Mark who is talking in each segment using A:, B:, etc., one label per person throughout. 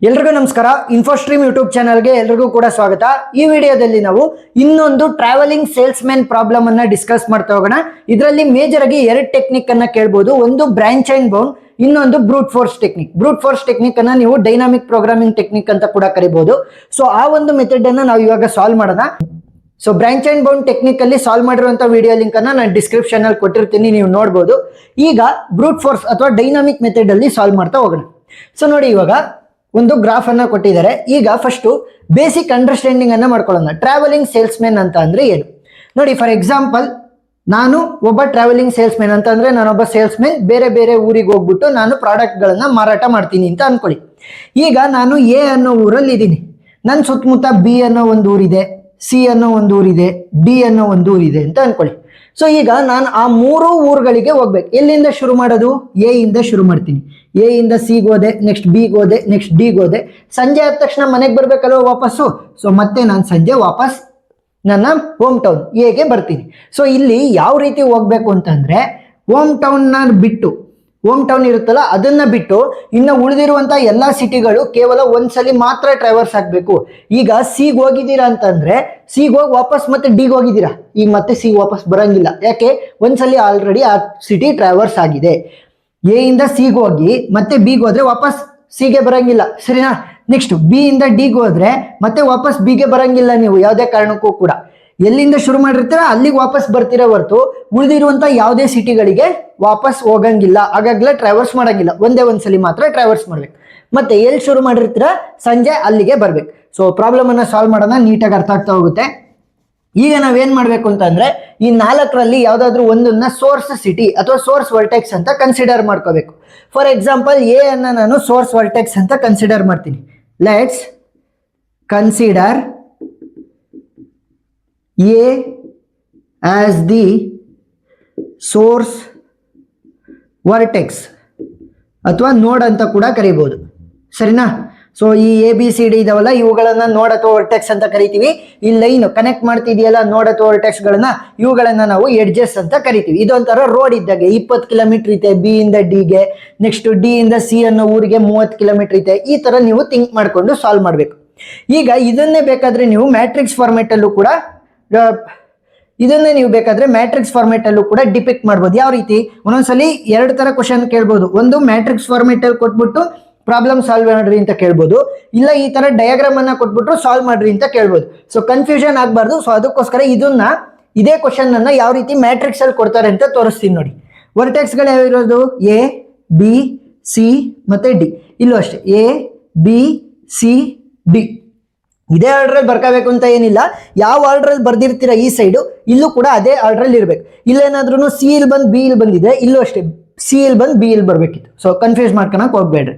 A: ಎಲ್ರಿಗೂ ನಮಸ್ಕಾರ. ಇನ್ಫೋಸ್ಟ್ರೀಮ್ ಯೂಟ್ಯೂಬ್ ಚಾನಲ್ಗೆ ಎಲ್ರಿಗೂ ಕೂಡ ಸ್ವಾಗತ. ಈ ವಿಡಿಯೋದಲ್ಲಿ ನಾವು ಇನ್ನೊಂದು ಟ್ರಾವೆಲಿಂಗ್ ಸೇಲ್ಸ್ ಮ್ಯಾನ್ ಪ್ರಾಬ್ಲಮ್ ಅನ್ನ ಡಿಸ್ಕಸ್ ಮಾಡ್ತಾ ಹೋಗೋಣ. ಇದರಲ್ಲಿ ಮೇಜರ್ ಆಗಿ ಎರಡು ಟೆಕ್ನಿಕ್ ಅನ್ನ ಕೇಳಬಹುದು. ಒಂದು ಬ್ರಾಂಚ್ ಅಂಡ್ ಬೌಂಡ್, ಇನ್ನೊಂದು ಬ್ರೂಟ್ force technique. Brute force technique ಅನ್ನ ನೀವು ಡೈನಾಮಿಕ್ ಪ್ರೋಗ್ರಾಮಿಂಗ್ ಟೆಕ್ನಿಕ್ ಅಂತ ಕೂಡ ಕರಿಬಹುದು. ಸೊ ಆ ಒಂದು ಮೆಥಡ್ ಅನ್ನ ನಾವು ಇವಾಗ ಸಾಲ್ವ್ ಮಾಡೋಣ. So branch and bound technique ಅಲ್ಲಿ ಸಾಲ್ವ್ ಮಾಡಿರುವಂತ ವಿಡಿಯೋ ಲಿಂಕ್ ಅನ್ನ ನಾನು ಡಿಸ್ಕ್ರಿಪ್ಷನ್ ಅಲ್ಲಿ ಕೊಟ್ಟಿರ್ತೀನಿ, ನೀವು ನೋಡಬಹುದು. ಈಗ ಬ್ರೂಟ್ ಫೋರ್ಸ್ ಅಥವಾ ಡೈನಾಮಿಕ್ ಮೆಥಡ್ ಅಲ್ಲಿ ಸಾಲ್ವ್ ಮಾಡ್ತಾ ಹೋಗೋಣ. ಸೊ ನೋಡಿ, ಇವಾಗ ಒಂದು ಗ್ರಾಫ್ ಅನ್ನ ಕೊಟ್ಟಿದ್ದಾರೆ. ಈಗ ಫಸ್ಟ್ ಬೇಸಿಕ್ ಅಂಡರ್ಸ್ಟ್ಯಾಂಡಿಂಗ್ ಅನ್ನ ಮಾಡ್ಕೊಳ್ಳೋಣ. ಟ್ರಾವೆಲಿಂಗ್ ಸೇಲ್ಸ್ ಮ್ಯಾನ್ ಅಂತ ಅಂದ್ರೆ ಏನು ನೋಡಿ. ಫಾರ್ ಎಕ್ಸಾಂಪಲ್, ನಾನು ಒಬ್ಬ ಟ್ರಾವೆಲಿಂಗ್ ಸೇಲ್ಸ್ ಮ್ಯಾನ್ ಅಂತ ಅಂದ್ರೆ ನಾನೊಬ್ಬ ಸೇಲ್ಸ್ ಮ್ಯಾನ್. ಬೇರೆ ಬೇರೆ ಊರಿಗೆ ಹೋಗ್ಬಿಟ್ಟು ನಾನು ಪ್ರಾಡಕ್ಟ್ ಗಳನ್ನ ಮಾರಾಟ ಮಾಡ್ತೀನಿ ಅಂತ ಅನ್ಕೊಳ್ಳಿ. ಈಗ ನಾನು ಎ ಅನ್ನೋ ಊರಲ್ಲಿ ಇದ್ದೀನಿ. ನನ್ನ ಸುತ್ತಮುತ್ತ ಬಿ ಅನ್ನೋ ಒಂದು ಊರಿದೆ, ಸಿ ಅನ್ನೋ ಒಂದು ಊರಿದೆ, ಡಿ ಅನ್ನೋ ಒಂದು ಊರಿದೆ ಅಂತ ಅನ್ಕೊಳ್ಳಿ. ಸೊ ಈಗ ನಾನು ಆ ಮೂರು ಊರುಗಳಿಗೆ ಹೋಗ್ಬೇಕು. ಎಲ್ಲಿಂದ ಶುರು ಮಾಡೋದು? ಎ ಇಂದ ಶುರು ಮಾಡ್ತೀನಿ. ಎ ಇಂದ ಸಿಗೆ ಹೋದೆ, ನೆಕ್ಸ್ಟ್ ಬಿಗೆ ಹೋದೆ, ನೆಕ್ಸ್ಟ್ ಡಿಗೆ ಹೋದೆ. ಸಂಜೆ ಆದ ತಕ್ಷಣ ಮನೆಗೆ ಬರ್ಬೇಕಲ್ವ ವಾಪಸ್ಸು. ಸೊ ಮತ್ತೆ ನಾನು ಸಂಜೆ ವಾಪಸ್ ನನ್ನ ಹೋಮ್ ಟೌನ್ ಎಗೆ ಬರ್ತೀನಿ. ಸೊ ಇಲ್ಲಿ ಯಾವ ರೀತಿ ಹೋಗ್ಬೇಕು ಅಂತಂದ್ರೆ, ಹೋಮ್ ಟೌನ್ನ ಬಿಟ್ಟು, ಹೋಮ್ ಟೌನ್ ಇರುತ್ತಲ್ಲ ಅದನ್ನ ಬಿಟ್ಟು ಇನ್ನು ಉಳಿದಿರುವಂತ ಎಲ್ಲಾ ಸಿಟಿಗಳು ಕೇವಲ ಒಂದ್ಸಲಿ ಮಾತ್ರ ಟ್ರಾವರ್ಸ್ ಆಗ್ಬೇಕು. ಈಗ ಸಿಗೆ ಹೋಗಿದ್ದೀರಾ ಅಂತಂದ್ರೆ ಸಿಗೆ ಹೋಗಿ ವಾಪಸ್ ಮತ್ತೆ ಡಿಗೆ ಹೋಗಿದ್ದೀರಾ, ಈಗ ಮತ್ತೆ ಸಿಗೆ ವಾಪಸ್ ಬರಂಗಿಲ್ಲ. ಯಾಕೆ? ಒಂದ್ಸಲಿ ಆಲ್ರೆಡಿ ಆ ಸಿಟಿ ಟ್ರಾವರ್ಸ್ ಆಗಿದೆ. ಎ ಇಂದ ಸಿಗೆ ಹೋಗಿ ಮತ್ತೆ ಬಿಗೆ ಹೋದ್ರೆ ವಾಪಸ್ ಸಿಗೆ ಬರಂಗಿಲ್ಲ, ಸರಿನಾ? ನೆಕ್ಸ್ಟ್ ಬಿ ಇಂದ ಡಿಗೆ ಹೋದ್ರೆ ಮತ್ತೆ ವಾಪಸ್ ಬಿಗೆ ಬರಂಗಿಲ್ಲ ನೀವು ಯಾವುದೇ ಕಾರಣಕ್ಕೂ ಕೂಡ. ಎಲ್ಲಿಂದ ಶುರು ಮಾಡಿರ್ತೀರ ಅಲ್ಲಿಗೆ ವಾಪಸ್ ಬರ್ತಿರೋ ಹೊರತು ಉಳಿದಿರುವಂತ ಯಾವುದೇ ಸಿಟಿಗಳಿಗೆ ವಾಪಸ್ ಹೋಗಂಗಿಲ್ಲ. ಆಗಾಗ್ಲೇ ಟ್ರಾವರ್ಸ್ ಮಾಡಂಗಿಲ್ಲ, ಒಂದೇ ಒಂದ್ಸಲಿ ಮಾತ್ರ ಟ್ರಾವರ್ಸ್ ಮಾಡ್ಬೇಕು. ಮತ್ತೆ ಎಲ್ಲಿ ಶುರು ಮಾಡಿರ್ತೀರ ಸಂಜೆ ಅಲ್ಲಿಗೆ ಬರ್ಬೇಕು. ಸೊ ಪ್ರಾಬ್ಲಮ್ ಅನ್ನ ಸಾಲ್ವ್ ಮಾಡೋಣ, ನೀಟಾಗಿ ಅರ್ಥ ಆಗ್ತಾ ಹೋಗುತ್ತೆ. ಈಗ ನಾವೇನ್ ಮಾಡ್ಬೇಕು ಅಂತಂದ್ರೆ, ಈ ನಾಲ್ಕರಲ್ಲಿ ಯಾವ್ದಾದ್ರು ಒಂದನ್ನ ಸೋರ್ಸ್ ಸಿಟಿ ಅಥವಾ ಸೋರ್ಸ್ ವರ್ಟೆಕ್ಸ್ ಅಂತ ಕನ್ಸಿಡರ್ ಮಾಡ್ಕೋಬೇಕು. ಫಾರ್ ಎಕ್ಸಾಂಪಲ್, ಎ ಅನ್ನ ನಾನು ಸೋರ್ಸ್ ವರ್ಟೆಕ್ಸ್ ಅಂತ ಕನ್ಸಿಡರ್ ಮಾಡ್ತೀನಿ. Let's consider A as the source vertex ಅಥವಾ ನೋಡ್ ಅಂತ ಕೂಡ ಕರಿಬಹುದು, ಸರಿನಾ? ಸೊ ಈ ಎ ಬಿ ಸಿ ಡಿ ಇದಾವಲ್ಲ, ಇವುಗಳನ್ನ ನೋಡ್ ಅಥವಾ ವರ್ಟೆಕ್ಸ್ ಅಂತ ಕರಿತೀವಿ. ಈ ಲೈನ್ ಕನೆಕ್ಟ್ ಮಾಡ್ತಿದೆಯಲ್ಲ ನೋಡ್ ಅಥವಾ ವರ್ಟೆಕ್ಸ್ ಗಳನ್ನ, ಇವುಗಳನ್ನ ನಾವು ಎಡ್ಜಸ್ ಅಂತ ಕರಿತೀವಿ. ಇದೊಂಥರ ರೋಡ್ ಇದ್ದಾಗೆ 20 ಕಿಲೋಮೀಟರ್ ಐತೆ ಬಿ ಇಂದ ಡಿಗೆ, ನೆಕ್ಸ್ಟ್ ಡಿ ಇಂದ ಸಿ ಅನ್ನೋ ಊರಿಗೆ 30 ಕಿಲೋಮೀಟರ್ ಐತೆ. ಈ ತರ ನೀವು ಥಿಂಕ್ ಮಾಡ್ಕೊಂಡು ಸಾಲ್ವ್ ಮಾಡ್ಬೇಕು. ಈಗ ಇದನ್ನೇ ಬೇಕಾದ್ರೆ ನೀವು ಮ್ಯಾಟ್ರಿಕ್ಸ್ ಫಾರ್ಮೆಟ್ ಅಲ್ಲೂ ಕೂಡ ಡಿಪಿಕ್ಟ್ ಮಾಡ್ಬೋದು. ಯಾವ ರೀತಿ? ಒಂದೊಂದ್ಸಲಿ ಎರಡು ತರ ಕ್ವಶನ್ ಕೇಳ್ಬೋದು. ಒಂದು ಮ್ಯಾಟ್ರಿಕ್ಸ್ ಫಾರ್ಮೆಟ್ ಅಲ್ಲಿ ಕೊಟ್ಬಿಟ್ಟು ಪ್ರಾಬ್ಲಮ್ ಸಾಲ್ವ್ ಮಾಡ್ರಿ ಅಂತ ಕೇಳ್ಬೋದು, ಇಲ್ಲ ಈ ತರ ಡಯಾಗ್ರಾಮ್ ಅನ್ನ ಕೊಟ್ಬಿಟ್ಟು ಸಾಲ್ವ್ ಮಾಡ್ರಿ ಅಂತ ಕೇಳ್ಬೋದು. ಸೊ ಕನ್ಫ್ಯೂಷನ್ ಆಗ್ಬಾರ್ದು. ಸೊ ಅದಕ್ಕೋಸ್ಕರ ಇದೇ ಕ್ವಶನ್ ಅನ್ನ ಯಾವ ರೀತಿ ಮ್ಯಾಟ್ರಿಕ್ಸ್ ಅಲ್ಲಿ ಕೊಡ್ತಾರೆ ಅಂತ ತೋರಿಸ್ತೀನಿ ನೋಡಿ. ವರ್ಟೆಕ್ಸ್ ಗಳು ಯಾವ ಇರೋದು? ಎ ಬಿ ಸಿ ಮತ್ತೆ ಡಿ. ಇಲ್ಲೂ ಅಷ್ಟೇ, ಎ ಬಿ ಸಿ ಡಿ. ಇದೇ ಆರ್ಡರ್ ಅಲ್ಲಿ ಬರ್ಕೋಬೇಕು ಅಂತ ಏನಿಲ್ಲ. ಯಾವ ಆರ್ಡರ್ ಅಲ್ಲಿ ಬರ್ದಿರ್ತೀರ ಈ ಸೈಡು, ಇಲ್ಲೂ ಕೂಡ ಅದೇ ಆರ್ಡರ್ ಅಲ್ಲಿ ಇರ್ಬೇಕು. ಇಲ್ಲೇನಾದ್ರೂ ಸಿ ಇಲ್ಲಿ ಬಂದು ಬಿ ಇಲ್ಲಿ ಬಂದಿದೆ, ಇಲ್ಲೂ ಅಷ್ಟೇ ಸಿ ಇಲ್ಲಿ ಬಂದು ಬಿ ಇಲ್ಲಿ ಬರ್ಬೇಕಿತ್ತು. ಸೊ ಕನ್ಫ್ಯೂಸ್ ಮಾಡ್ಕೊಳಕ್ ಹೋಗ್ಬೇಡ್ರಿ.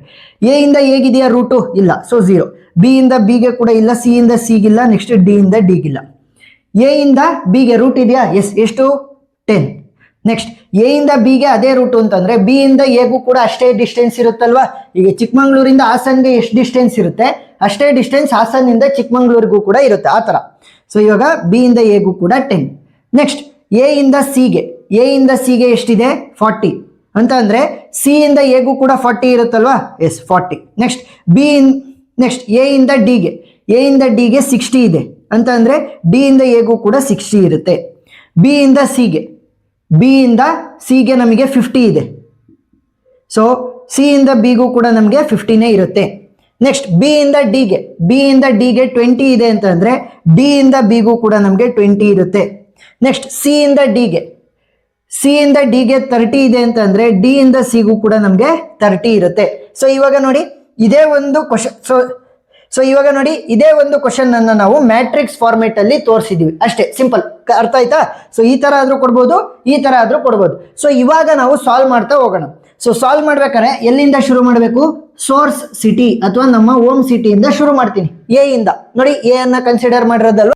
A: ಎ ಇಂದ ಹೇಗಿದೆಯಾ ರೂಟು? ಇಲ್ಲ, ಸೊ 0. ಬಿ ಇಂದ ಬಿಗೆ ಕೂಡ ಇಲ್ಲ, ಸಿ ಇಂದ ಸಿಗಿಲ್ಲ, ನೆಕ್ಸ್ಟ್ ಡಿ ಇಂದ ಡಿಗಿಲ್ಲ. ಎ ಇಂದ ಬಿಗೆ ರೂಟ್ ಇದೆಯಾ? ಎಸ್. ಎಷ್ಟು? 10. ನೆಕ್ಸ್ಟ್ ಎ ಇಂದ ಬಿಗೆ ಅದೇ ರೂಟು ಅಂತಂದ್ರೆ ಬಿ ಇಂದ ಎಗೂ ಕೂಡ ಅಷ್ಟೇ ಡಿಸ್ಟೆನ್ಸ್ ಇರುತ್ತಲ್ವಾ? ಈಗ ಚಿಕ್ಕಮಂಗ್ಳೂರಿಂದ ಹಾಸನ್ಗೆ ಎಷ್ಟು ಡಿಸ್ಟೆನ್ಸ್ ಇರುತ್ತೆ ಅಷ್ಟೇ ಡಿಸ್ಟೆನ್ಸ್ ಹಾಸನ್ನಿಂದ ಚಿಕ್ಕಮಂಗ್ಳೂರಿಗೂ ಕೂಡ ಇರುತ್ತೆ, ಆ ತರ. ಸೊ ಇವಾಗ ಬಿ ಇಂದ ಎಗೂ ಕೂಡ 10. ನೆಕ್ಸ್ಟ್ ಎ ಇಂದ ಸಿಗೆ ಎಷ್ಟಿದೆ? 40 ಅಂತ ಅಂದ್ರೆ ಸಿ ಇಂದ ಎಗೂ ಕೂಡ 40 ಇರುತ್ತಲ್ವಾ? ಎಸ್, 40. ನೆಕ್ಸ್ಟ್ ನೆಕ್ಸ್ಟ್ ಎ ಇಂದ ಡಿಗೆ 60 ಇದೆ ಅಂತ ಅಂದ್ರೆ ಡಿ ಇಂದ ಎಗೂ ಕೂಡ 60 ಇರುತ್ತೆ. ಬಿ ಇಂದ ಸಿಗೆ ನಮಗೆ 50 ಇದೆ. ಸೊ ಸಿ ಇಂದ ಬಿಗೂ ಕೂಡ ನಮಗೆ 50ನೇ ಇರುತ್ತೆ. ನೆಕ್ಸ್ಟ್ ಬಿ ಇಂದ ಡಿಗೆ 20 ಇದೆ ಅಂತ ಅಂದ್ರೆ ಡಿ ಇಂದ ಬಿಗೂ ಕೂಡ ನಮಗೆ 20 ಇರುತ್ತೆ. ನೆಕ್ಸ್ಟ್ ಸಿ ಇಂದ ಡಿಗೆ 30 ಇದೆ ಅಂತ ಅಂದ್ರೆ ಡಿ ಇಂದ ಸಿಗೂ ಕೂಡ ನಮಗೆ 30 ಇರುತ್ತೆ. ಸೊ ಇವಾಗ ನೋಡಿ ಇದೇ ಒಂದು ಕ್ವಶನ್ ಅನ್ನ ನಾವು ಮ್ಯಾಟ್ರಿಕ್ಸ್ ಫಾರ್ಮೆಟ್ ಅಲ್ಲಿ ತೋರಿಸಿದೀವಿ ಅಷ್ಟೇ, ಸಿಂಪಲ್. ಅರ್ಥ ಆಯ್ತಾ? ಸೊ ಈ ತರ ಆದ್ರೂ ಕೊಡ್ಬೋದು, ಈ ತರ ಆದ್ರೂ ಕೊಡ್ಬೋದು. ಸೊ ಇವಾಗ ನಾವು ಸಾಲ್ವ್ ಮಾಡ್ತಾ ಹೋಗೋಣ. ಸೊ ಸಾಲ್ವ್ ಮಾಡ್ಬೇಕಾದ್ರೆ ಎಲ್ಲಿಂದ ಶುರು ಮಾಡಬೇಕು? ಸೋರ್ಸ್ ಸಿಟಿ ಅಥವಾ ನಮ್ಮ ಹೋಮ್ ಸಿಟಿಯಿಂದ ಶುರು ಮಾಡ್ತೀನಿ. ಎ ಇಂದ ನೋಡಿ, ಎ ಅನ್ನ ಕನ್ಸಿಡರ್ ಮಾಡಿರೋದಲ್ವ.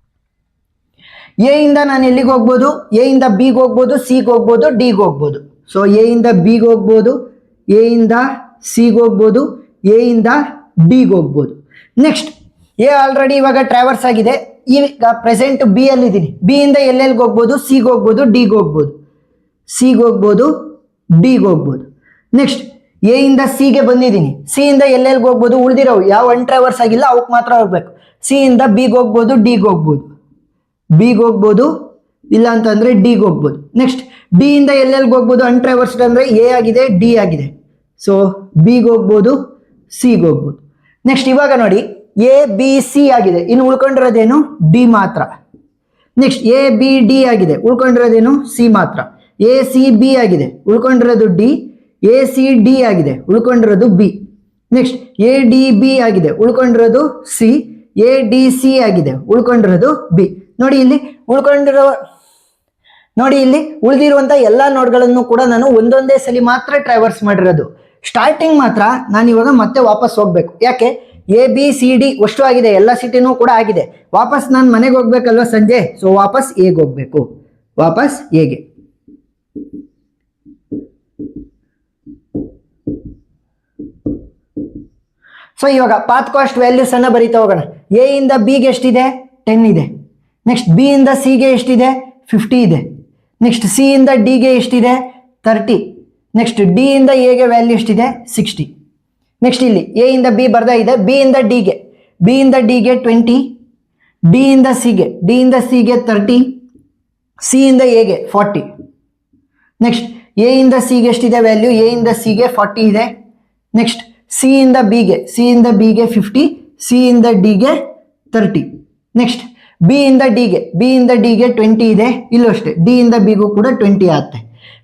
A: ಎ ಇಂದ ನಾನು ಎಲ್ಲಿಗೆ ಹೋಗ್ಬೋದು? ಎ ಇಂದ ಬಿಗೆ ಹೋಗ್ಬೋದು, ಸಿಗೆ ಹೋಗ್ಬೋದು, ಡಿಗೆ ಹೋಗ್ಬೋದು. ಸೊ ಎ ಇಂದ ಬಿಗೆ ಹೋಗ್ಬೋದು, ಎ ಇಂದ ಸಿಗೆ ಹೋಗ್ಬೋದು, ಎ ಇಂದ ಡಿಗೆ ಹೋಗ್ಬೋದು. ನೆಕ್ಸ್ಟ್ ಎ ಆಲ್ರೆಡಿ ಇವಾಗ ಟ್ರಾವರ್ಸ್ ಆಗಿದೆ. ಈಗ ಪ್ರೆಸೆಂಟ್ ಬಿ ಅಲ್ಲಿ ಇದ್ದೀನಿ. ಬಿ ಇಂದ ಎಲ್ಲೆಲ್ಲಿಗೆ ಹೋಗ್ಬೋದು? ಸಿಗೆ ಹೋಗ್ಬೋದು, ಡಿಗೆ ಹೋಗ್ಬೋದು, ಡಿಗೆ ಹೋಗ್ಬೋದು. ನೆಕ್ಸ್ಟ್ ಎ ಇಂದ ಸಿಗೆ ಬಂದಿದ್ದೀನಿ, ಸಿ ಇಂದ ಎಲ್ಲೆಲ್ಗೆ ಹೋಗ್ಬೋದು, ಉಳಿದಿರೋ ಯಾವ ಒನ್ ಟ್ರಾವರ್ಸ್ ಆಗಿಲ್ಲ ಅವಕ್ಕೆ ಮಾತ್ರ ಹೋಗ್ಬೇಕು. ಸಿ ಇಂದ ಬಿಗೆ ಹೋಗ್ಬೋದು, ಡಿಗೆ ಹೋಗ್ಬೋದು, ಬಿಗೆ ಹೋಗ್ಬೋದು, ಇಲ್ಲ ಅಂತಂದ್ರೆ ಡಿಗೆ ಹೋಗ್ಬೋದು. ನೆಕ್ಸ್ಟ್ ಡಿ ಇಂದ ಎಲ್ಲೆಲ್ಗೆ ಹೋಗ್ಬೋದು ಅನ್ಟ್ರಾವರ್ಸ್ಡ್ ಅಂದ್ರೆ ಎ ಆಗಿದೆ, ಡಿ ಆಗಿದೆ, ಸೊ ಬಿಗೆ ಹೋಗ್ಬೋದು, ಸಿಗೆ ಹೋಗ್ಬೋದು. ನೆಕ್ಸ್ಟ್ ಇವಾಗ ನೋಡಿ ಎ ಬಿ ಸಿ ಆಗಿದೆ, ಇನ್ನು ಉಳ್ಕೊಂಡಿರೋದೇನು ಡಿ ಮಾತ್ರ. ನೆಕ್ಸ್ಟ್ ಎ ಬಿ ಡಿ ಆಗಿದೆ, ಉಳ್ಕೊಂಡಿರೋದೇನು ಸಿ ಮಾತ್ರ. ಎ ಸಿ ಬಿ ಆಗಿದೆ, ಉಳ್ಕೊಂಡಿರೋದು ಡಿ. ಎ ಸಿ ಡಿ ಆಗಿದೆ, ಉಳ್ಕೊಂಡಿರೋದು B. Next A D B ಆಗಿದೆ, ಉಳ್ಕೊಂಡಿರೋದು ಸಿ. ಎ ಡಿ ಸಿ ಆಗಿದೆ, ಉಳ್ಕೊಂಡಿರೋದು ಬಿ. ನೋಡಿ ಇಲ್ಲಿ ಉಳಿದಿರುವಂತ ಎಲ್ಲಾ ನೋಡ್ಗಳನ್ನು ಕೂಡ ನಾನು ಒಂದೊಂದೇ ಸಲ ಮಾತ್ರ ಟ್ರಾವರ್ಸ್ ಮಾಡಿರೋದು. ಸ್ಟಾರ್ಟಿಂಗ್ ಮಾತ್ರ ನಾನು ಇವಾಗ ಮತ್ತೆ ವಾಪಸ್ ಹೋಗ್ಬೇಕು. ಯಾಕೆ? ಎ ಬಿ ಸಿ ಡಿ ಅಷ್ಟು ಆಗಿದೆ, ಎಲ್ಲ ಸಿಟಿನೂ ಕೂಡ ಆಗಿದೆ. ವಾಪಸ್ ನಾನು ಮನೆಗೆ ಹೋಗ್ಬೇಕಲ್ವ ಸಂಜೆ, ಸೊ ವಾಪಸ್ ಎಗೆ ಹೋಗ್ಬೇಕು, ವಾಪಸ್ ಎಗೆ. ಸೊ ಇವಾಗ ಪಾತ್ ಕಾಸ್ಟ್ ವ್ಯಾಲ್ಯೂಸ್ ಅನ್ನ ಬರೀತಾ ಹೋಗೋಣ. ಎ ಇಂದ ಬಿಗೆ ಎಷ್ಟಿದೆ? 10 ಇದೆ. ನೆಕ್ಸ್ಟ್ ಬಿ ಇಂದ ಸಿಗೆ ಎಷ್ಟಿದೆ? 50 ಇದೆ. ನೆಕ್ಸ್ಟ್ ಸಿ ಇಂದ ಡಿಗೆ ಎಷ್ಟಿದೆ? 30. ನೆಕ್ಸ್ಟ್ ಡಿ ಇಂದ ಎಗೆ ವ್ಯಾಲ್ಯೂ ಎಷ್ಟಿದೆ? 60. ನೆಕ್ಸ್ಟ್ ಇಲ್ಲಿ ಎ ಇಂದ ಬಿ ಬರ್ತಾ ಇದೆ, ಬಿ ಇಂದ ಡಿಗೆ 20, ಡಿ ಇಂದ ಸಿಗೆ 30, ಸಿ ಇಂದ ಎಗೆ 40. ನೆಕ್ಸ್ಟ್ ಎ ಇಂದ ಸಿಗೆ ಎಷ್ಟಿದೆ ವ್ಯಾಲ್ಯೂ? ಎ ಇಂದ ಸಿಗೆ 40 ಇದೆ. ನೆಕ್ಸ್ಟ್ ಸಿ ಇಂದ ಬಿಗೆ 50, ಸಿ ಇಂದ ಡಿಗೆ 30. ನೆಕ್ಸ್ಟ್ ಬಿ ಇಂದ ಡಿಗೆ 20 ಇದೆ, ಇಲ್ಲೂ ಅಷ್ಟೇ ಡಿ ಇಂದ ಬಿಗೂ ಕೂಡ 20 ಆಗುತ್ತೆ.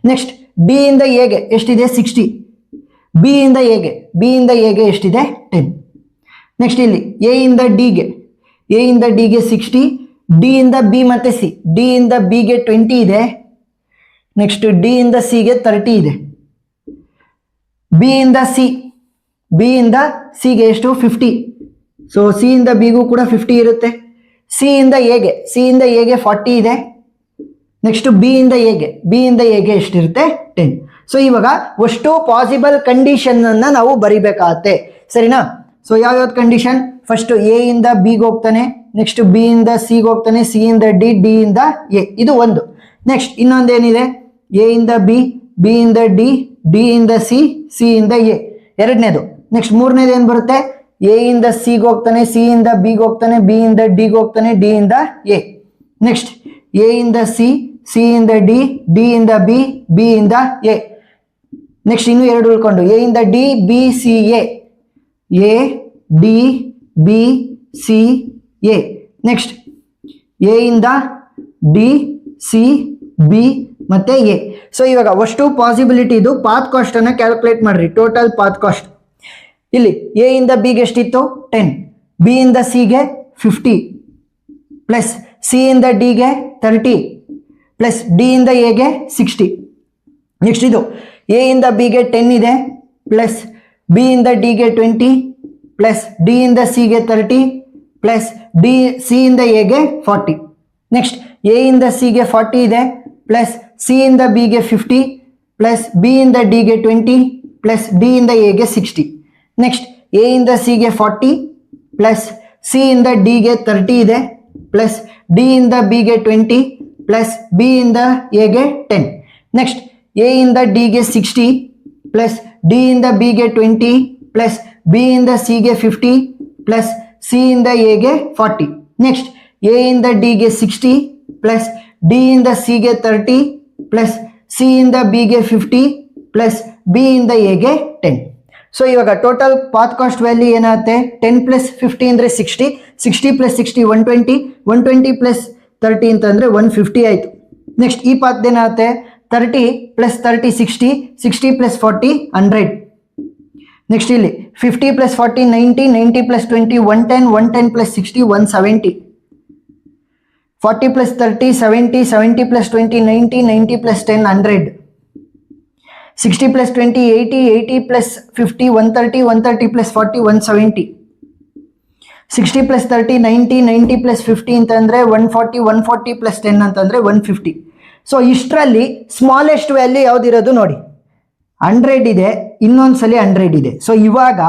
A: ನೆಕ್ಸ್ಟ್ ಡಿ ಇಂದ ಎಗೆ ಎಷ್ಟಿದೆ? 60. ಬಿ ಇಂದ ಎಗೆ ಎಷ್ಟಿದೆ? 10. ನೆಕ್ಸ್ಟ್ ಇಲ್ಲಿ ಎ ಇಂದ ಡಿಗೆ 60, ಡಿ ಇಂದ ಬಿ ಮತ್ತೆ ಸಿ, ಡಿ ಇಂದ ಬಿಗೆ 20 ಇದೆ. ನೆಕ್ಸ್ಟ್ ಡಿ ಇಂದ ಸಿಗೆ 30 ಇದೆ. ಬಿ ಇಂದ ಸಿಗೆ ಎಷ್ಟು? 50. ಸೊ ಸಿ ಇಂದ ಬಿಗೂ ಕೂಡ 50 ಇರುತ್ತೆ. ಸಿ ಇಂದ ಎಗೆ 40 ಇದೆ. ನೆಕ್ಸ್ಟ್ ಬಿ ಇಂದ ಎಗೆ ಎಷ್ಟಿರುತ್ತೆ? 10. ಸೊ ಇವಾಗ ಅಷ್ಟು ಪಾಸಿಬಲ್ ಕಂಡೀಷನ್ ಅನ್ನ ನಾವು ಬರಿಬೇಕಾಗತ್ತೆ, ಸರಿನಾ? ಸೊ ಯಾವ್ಯಾವ್ದು ಕಂಡೀಷನ್? ಫಸ್ಟ್ ಎ ಇಂದ ಬಿಗೆ ಹೋಗ್ತಾನೆ, ನೆಕ್ಸ್ಟ್ ಬಿ ಇಂದ ಸಿಗೆ ಹೋಗ್ತಾನೆ, ಸಿ ಇಂದ ಡಿ, ಡಿ ಇಂದ ಎ, ಇದು ಒಂದು. ನೆಕ್ಸ್ಟ್ ಇನ್ನೊಂದೇನಿದೆ? ಎ ಇಂದ ಬಿ ಇಂದ ಡಿ, ಡಿ ಇಂದ ಸಿ, ಸಿ ಇಂದ ಎ, ಎರಡನೇದು. ನೆಕ್ಸ್ಟ್ ಮೂರನೇದು ಏನ್ ಬರುತ್ತೆ? ಎ ಇಂದ ಸಿಗೆ ಹೋಗ್ತಾನೆ, ಸಿ ಇಂದ ಬಿಗೆ ಹೋಗ್ತಾನೆ, ಬಿ ಇಂದ ಡಿಗೆ ಹೋಗ್ತಾನೆ, ಡಿ ಇಂದ ಎ. ನೆಕ್ಸ್ಟ್ ಎ ಇಂದ ಸಿ ಇಂದ ಡಿ, ಡಿ ಇಂದ ಬಿ, ಬಿ ಇಂದ ಎ. ನೆಕ್ಸ್ಟ್ ಇನ್ನು ಎರಡು ಉಳ್ಕೊಂಡು ಎ ಇಂದ D, B, C, A D, B, C, A. Next A ಇಂದ ಡಿ, ಸಿ, ಬಿ ಮತ್ತೆ ಎ. ಸೊ ಇವಾಗ ಅಷ್ಟು ಪಾಸಿಬಿಲಿಟಿ ಇದು ಪಾತ್ ಕಾಸ್ಟ್ ಅನ್ನ ಕ್ಯಾಲ್ಕುಲೇಟ್ ಮಾಡ್ರಿ. ಟೋಟಲ್ ಪಾತ್ ಕಾಸ್ಟ್ ಇಲ್ಲಿ ಎ ಇಂದ ಬಿಗೆ ಎಷ್ಟಿತ್ತು? 10, ಬಿ ಇಂದ ಸಿಗೆ 50 ಪ್ಲಸ್ ಸಿ ಇಂದ ಡಿಗೆ 30 ಪ್ಲಸ್ ಡಿ ಇಂದ ಎಗೆ 60. ನೆಕ್ಸ್ಟ್ ಇದು ಎ ಇಂದ ಬಿಗೆ 10 ಇದೆ, ಪ್ಲಸ್ ಬಿ ಇಂದ ಡಿಗೆ 20 ಪ್ಲಸ್ ಡಿ ಇಂದ ಸಿಗೆ 30 ಪ್ಲಸ್ ಸಿ ಇಂದ ಎಗೆ 40. ನೆಕ್ಸ್ಟ್ ಎ ಇಂದ ಸಿಗೆ 40 ಇದೆ, ಪ್ಲಸ್ ಸಿ ಇಂದ ಬಿಗೆ 50 ಪ್ಲಸ್ ಬಿ ಇಂದ ಡಿಗೆ 20 ಪ್ಲಸ್ ಡಿ ಇಂದ ಎಗೆ 60. ನೆಕ್ಸ್ಟ್ ಎ ಇಂದ ಸಿಗೆ 40 ಪ್ಲಸ್ ಸಿ ಇಂದ ಡಿಗೆ 30 ಇದೆ, ಪ್ಲಸ್ ಡಿ ಇಂದ ಬಿಗೆ 20 ಪ್ಲಸ್ ಬಿ ಇಂದ ಎಗೆ 10. ನೆಕ್ಸ್ಟ್ ಎ ಇಂದ ಡಿಗೆ 60 ಪ್ಲಸ್ ಡಿ ಇಂದ ಬಿಗೆ 20 ಪ್ಲಸ್ ಬಿ ಇಂದ ಸಿಗೆ 50 ಪ್ಲಸ್ ಸಿ ಇಂದ ಎಗೆ 40. ನೆಕ್ಸ್ಟ್ ಎ ಇಂದ ಡಿಗೆ 60 ಪ್ಲಸ್ ಡಿ ಇಂದ ಸಿಗೆ 30 ಪ್ಲಸ್ ಸಿ ಇಂದ ಬಿಗೆ 50 ಪ್ಲಸ್ ಬಿ ಇಂದ ಎಗೆ 10. ಸೊ ಇವಾಗ ಟೋಟಲ್ ಪಾತ್ ಕಾಸ್ಟ್ ವ್ಯಾಲ್ಯೂ ಏನಾಗುತ್ತೆ? 10 ಪ್ಲಸ್ 50 ಅಂದರೆ 60, 60 ಪ್ಲಸ್ 60 120, 120 ಪ್ಲಸ್ 30 ಅಂತಂದರೆ 150 ಆಯಿತು. ನೆಕ್ಸ್ಟ್ ಈ ಪಾತ್ ಏನಾಗುತ್ತೆ? 30 ಪ್ಲಸ್ 30 60, 60 ಪ್ಲಸ್ 40 100. ನೆಕ್ಸ್ಟ್ ಇಲ್ಲಿ 50 plus 40 90, 90 plus 20 110, 110 plus 60 170, 40 plus 30 70, 70 plus 20 90, 90 plus 10 100, 60 plus 20 80, 80 plus 50 130, 130 plus 40 170, 60 plus 30 90, 90 plus 50 ಅಂತಂದರೆ 140, 140 ಪ್ಲಸ್ 10 ಅಂತಂದರೆ 150. ಸೊ ಇಷ್ಟರಲ್ಲಿ ಸ್ಮಾಲೆಸ್ಟ್ ವ್ಯಾಲ್ಯೂ ಯಾವುದಿರೋದು ನೋಡಿ, 100 ಇದೆ, ಇನ್ನೊಂದ್ಸಲಿ 100 ಇದೆ. ಸೊ ಇವಾಗ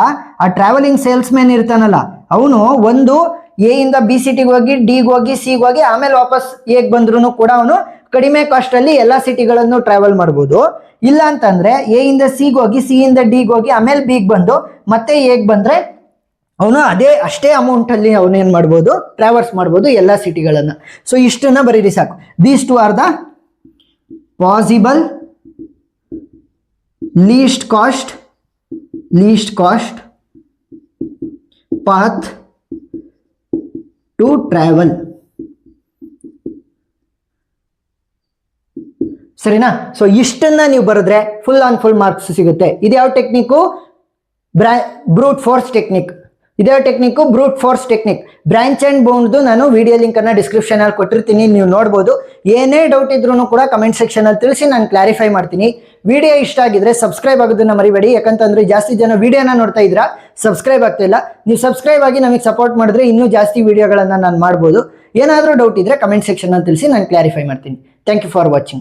A: ಆ ಟ್ರಾವೆಲಿಂಗ್ ಸೇಲ್ಸ್ ಮ್ಯಾನ್ ಇರ್ತಾನಲ್ಲ, ಅವನು ಒಂದು ಎ ಇಂದ ಬಿ ಸಿಟಿಗೆ ಹೋಗಿ, ಡಿಗೆ ಹೋಗಿ, ಸಿಗೆ ಹೋಗಿ, ಆಮೇಲೆ ವಾಪಸ್ ಎಗೆ ಬಂದ್ರು ಕೂಡ ಅವನು ಕಡಿಮೆ ಕಾಸ್ಟ್ ಅಲ್ಲಿ ಎಲ್ಲಾ ಸಿಟಿಗಳನ್ನು ಟ್ರಾವೆಲ್ ಮಾಡ್ಬೋದು. ಇಲ್ಲ ಅಂತಂದ್ರೆ ಎ ಇಂದ ಸಿಗೆ ಹೋಗಿ, ಸಿ ಇಂದ ಡಿಗೆ ಹೋಗಿ, ಆಮೇಲೆ ಬಿಗ್ ಬಂದು ಮತ್ತೆ ಎಗ್ ಬಂದ್ರೆ ಅವನು ಅಷ್ಟೇ ಅಮೌಂಟ್ ಅಲ್ಲಿ ಅವನು ಏನ್ ಮಾಡ್ಬೋದು, ಟ್ರಾವರ್ಸ್ ಮಾಡ್ಬೋದು ಎಲ್ಲಾ ಸಿಟಿಗಳನ್ನ. ಸೊ ಇಷ್ಟನ್ನ ಬರೀರಿ ಸಾಕು. These two are the possible least cost path to travel. ಸರಿನಾ? ಸೊ ಇಷ್ಟನ್ನ ನೀವು ಬರೆದ್ರೆ ಫುಲ್ ಆನ್ ಫುಲ್ ಮಾರ್ಕ್ಸ್ ಸಿಗುತ್ತೆ. ಇದ್ಯಾವ technique? Brute force technique. Brute force technique. Branch and bound ನಾನು ವಿಡಿಯೋ ಲಿಂಕ್ ಅನ್ನ ಡಿಸ್ಕ್ರಿಪ್ಷನ್ ಅಲ್ಲಿ ಕೊಟ್ಟಿರ್ತೀನಿ, ನೀವು ನೋಡ್ಬೋದು. ಏನೇ ಡೌಟ್ ಇದ್ರೂ ಕೂಡ ಕಮೆಂಟ್ ಸೆಕ್ಷನ್ ಅಲ್ಲಿ ತಿಳಿಸಿ, ನಾನು ಕ್ಲಾರಿಫೈ ಮಾಡ್ತೀನಿ. ವಿಡಿಯೋ ಇಷ್ಟ ಆಗಿದ್ರೆ ಸಬ್ಸ್ಕ್ರೈಬ್ ಆಗೋದನ್ನ ಮರಿಬೇಡಿ, ಯಾಕಂತಂದ್ರೆ ಜಾಸ್ತಿ ಜನ ವಿಡಿಯೋನ ನೋಡ್ತಾ ಇದ್ರ, ಸಬ್ಸ್ಕ್ರೈಬ್ ಆಗ್ತಾ ಇಲ್ಲ. ನೀವು ಸಬ್ಸ್ಕ್ರೈಬ್ ಆಗಿ ನಮಗೆ ಸಪೋರ್ಟ್ ಮಾಡಿದ್ರೆ ಇನ್ನೂ ಜಾಸ್ತಿ ವಿಡಿಯೋಗಳನ್ನ ನಾನು ಮಾಡ್ಬೋದು. ಏನಾದರೂ ಡೌಟ್ ಇದ್ರೆ ಕಮೆಂಟ್ ಸೆಕ್ಷನ್ ಅಲ್ಲಿ ತಿಳಿಸಿ, ನಾನು ಕ್ಲಾರಿಫೈ ಮಾಡ್ತೀನಿ. Thank you for watching.